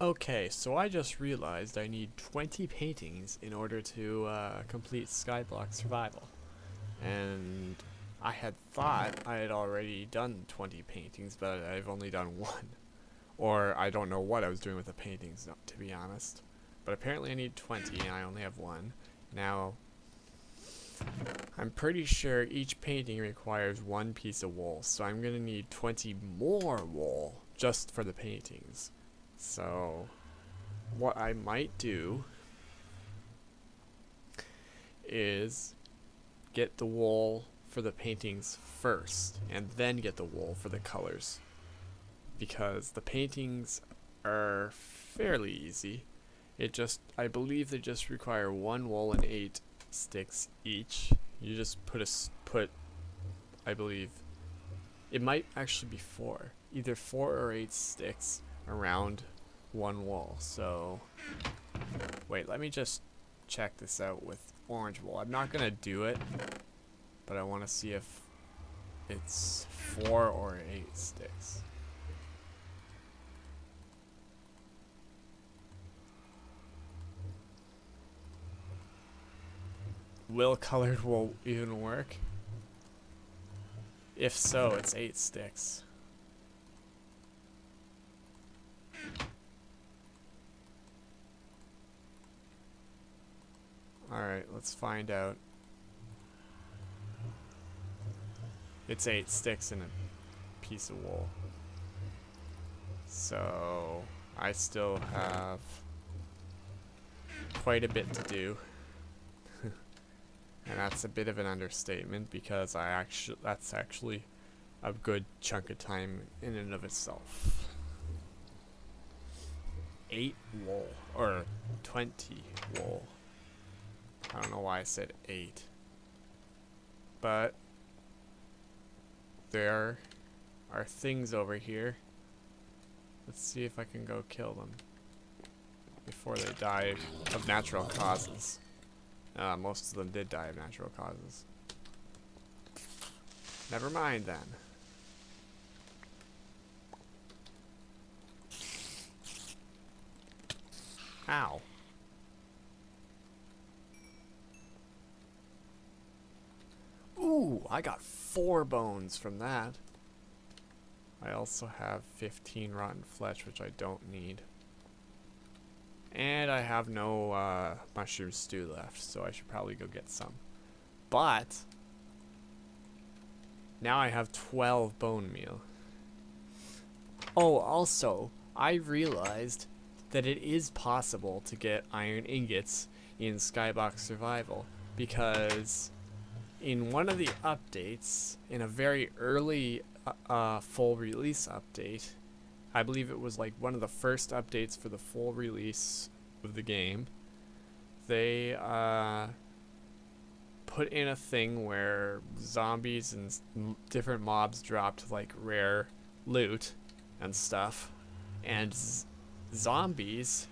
Okay, so I just realized I need 20 paintings in order to complete Skyblock Survival. And I had thought I had already done 20 paintings, but I've only done one. Or I don't know what I was doing with the paintings, to be honest. But apparently I need 20 and I only have one. Now, I'm pretty sure each painting requires one piece of wool, so I'm going to need 20 more wool just for the paintings. So, what I might do is get the wool for the paintings first, and then get the wool for the colors. Because the paintings are fairly easy. I believe they just require one wool and 8 sticks each. You just I believe, it might actually be 4. Either 4 or 8 sticks around one wool. So, wait, let me just check this out with orange wool. I'm not gonna do it, but I want to see if it's 4 or 8 sticks. Will colored wool even work? If so, it's 8 sticks. Alright, let's find out. It's 8 sticks in a piece of wool. So, I still have quite a bit to do. And that's a bit of an understatement because that's actually a good chunk of time in and of itself. 8 wool, or 20 wool. I don't know why I said 8. But there are things over here. Let's see if I can go kill them before they die of natural causes. Most of them did die of natural causes. Never mind then. Ow. Ooh, I got 4 bones from that. I also have 15 rotten flesh, which I don't need. And I have no mushroom stew left, so I should probably go get some. But now I have 12 bone meal. Oh, also, I realized that it is possible to get iron ingots in Skyblock Survival, because in one of the updates, in a very early full release update, I believe it was like one of the first updates for the full release of the game, they put in a thing where zombies and different mobs dropped like rare loot and stuff, and zombies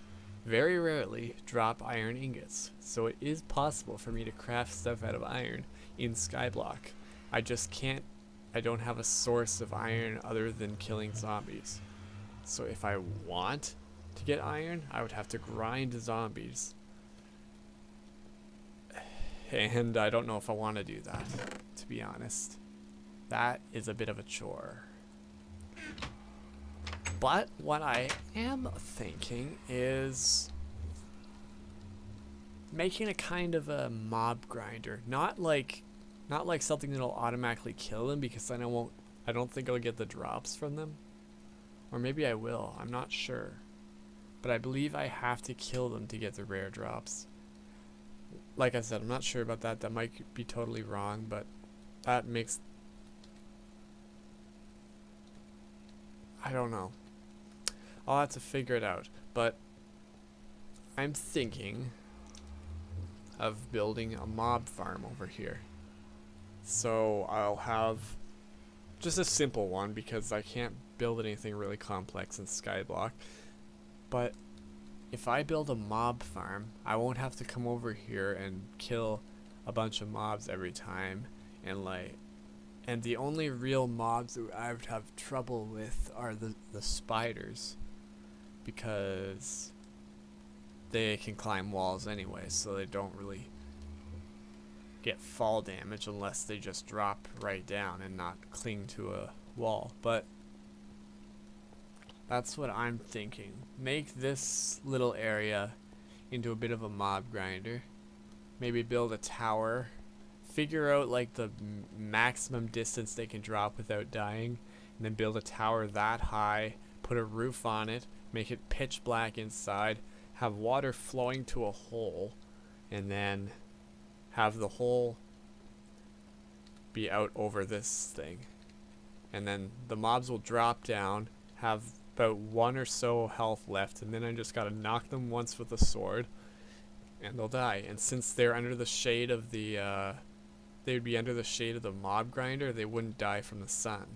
very rarely drop iron ingots. So it is possible for me to craft stuff out of iron in Skyblock. I don't have a source of iron other than killing zombies. So if I want to get iron, I would have to grind zombies. And I don't know if I want to do that, to be honest. That is a bit of a chore. But what I am thinking is making a kind of a mob grinder. Not like something that'll automatically kill them, because then I don't think I'll get the drops from them. Or maybe I will, I'm not sure. But I believe I have to kill them to get the rare drops. Like I said, I'm not sure about that. That might be totally wrong, but that makes... I don't know. I'll have to figure it out. But I'm thinking of building a mob farm over here. So I'll have just a simple one, because I can't build anything really complex in Skyblock. But if I build a mob farm, I won't have to come over here and kill a bunch of mobs every time, and the only real mobs that I would have trouble with are the spiders. because they can climb walls anyway, so they don't really get fall damage unless they just drop right down and not cling to a wall. But that's what I'm thinking. Make this little area into a bit of a mob grinder. Maybe build a tower. Figure out like the maximum distance they can drop without dying, and then build a tower that high, put a roof on it, make it pitch black inside, have water flowing to a hole, and then have the hole be out over this thing. And then the mobs will drop down, have about 1 or so health left, and then I just gotta knock them once with a sword and they'll die. And since they're under the shade of the they would be under the shade of the mob grinder, they wouldn't die from the sun.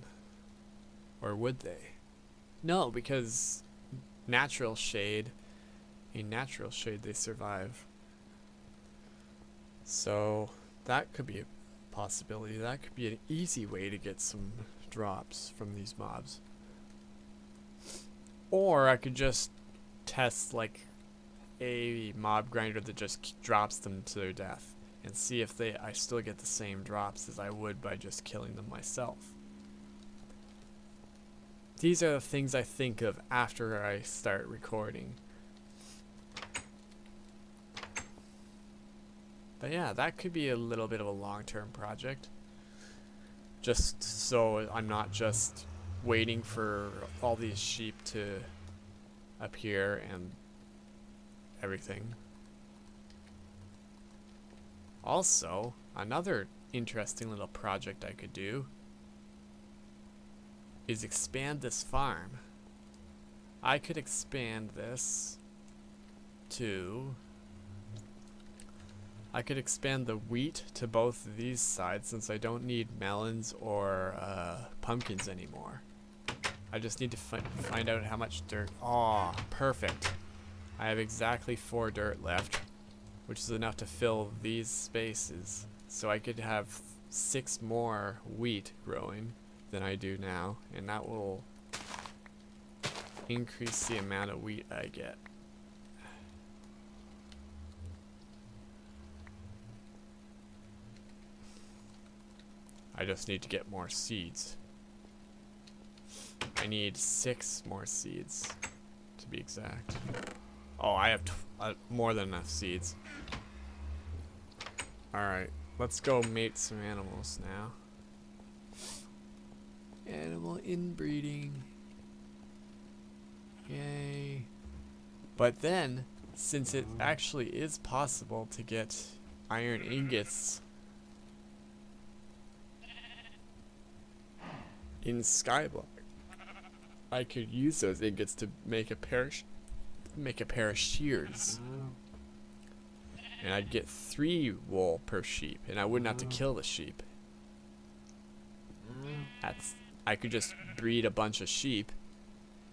Or would they? No, because natural shade, in natural shade they survive. So that could be a possibility. That could be an easy way to get some drops from these mobs. Or I could just test like a mob grinder that just drops them to their death and see if I still get the same drops as I would by just killing them myself. These are the things I think of after I start recording. But yeah, that could be a little bit of a long-term project. Just so I'm not just waiting for all these sheep to appear and everything. Also, another interesting little project I could do is expand this farm. I could expand this to... I could expand the wheat to both of these sides since I don't need melons or pumpkins anymore. I just need to find out how much dirt. Oh, perfect. I have exactly 4 dirt left, which is enough to fill these spaces. So I could have 6 more wheat growing than I do now, and that will increase the amount of wheat I get. I just need to get more seeds. I need 6 more seeds, to be exact. Oh, I have more than enough seeds. Alright, let's go mate some animals now. Animal inbreeding. Yay. But then, since it actually is possible to get iron ingots in Skyblock, I could use those ingots to make a pair of shears. And I'd get 3 wool per sheep, and I wouldn't have to kill the sheep. I could just breed a bunch of sheep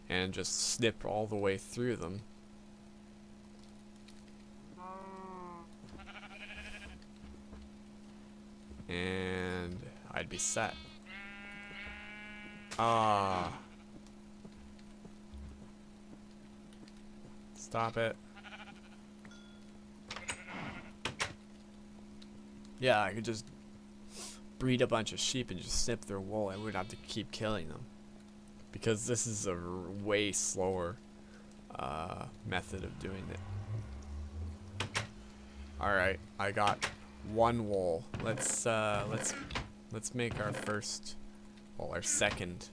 and just snip all the way through them. And I'd be set. Ah. Stop it. Yeah, I could just breed a bunch of sheep and just snip their wool. I wouldn't have to keep killing them. Because this is a way slower method of doing it. Alright, I got 1 wool. Let's make our first, well, our second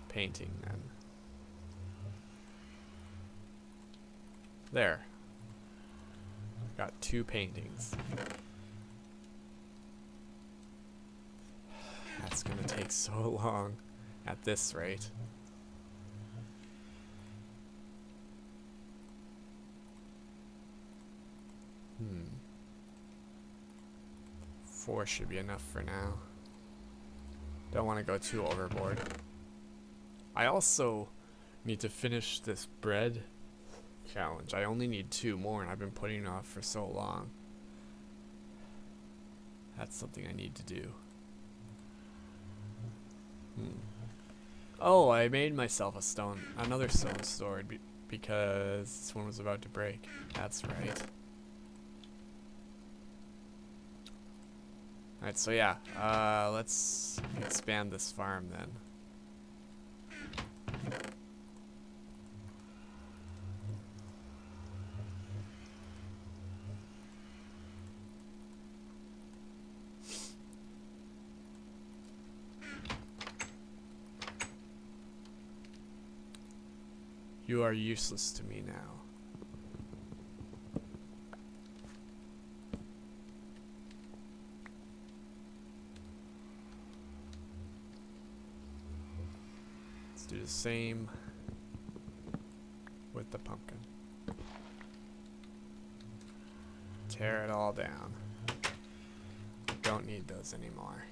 painting then. There. Got 2 paintings. That's gonna take so long at this rate. Hmm. 4 should be enough for now. Don't want to go too overboard. I also need to finish this bread challenge. I only need 2 more and I've been putting it off for so long. That's something I need to do. Oh, I made myself another stone sword because this one was about to break. That's right. Alright, so yeah, let's expand this farm then. You are useless to me now. Let's do the same with the pumpkin. Tear it all down. Don't need those anymore.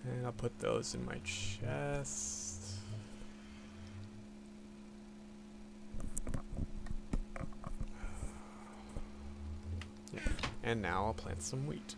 And I'll put those in my chest. Yeah. And now I'll plant some wheat.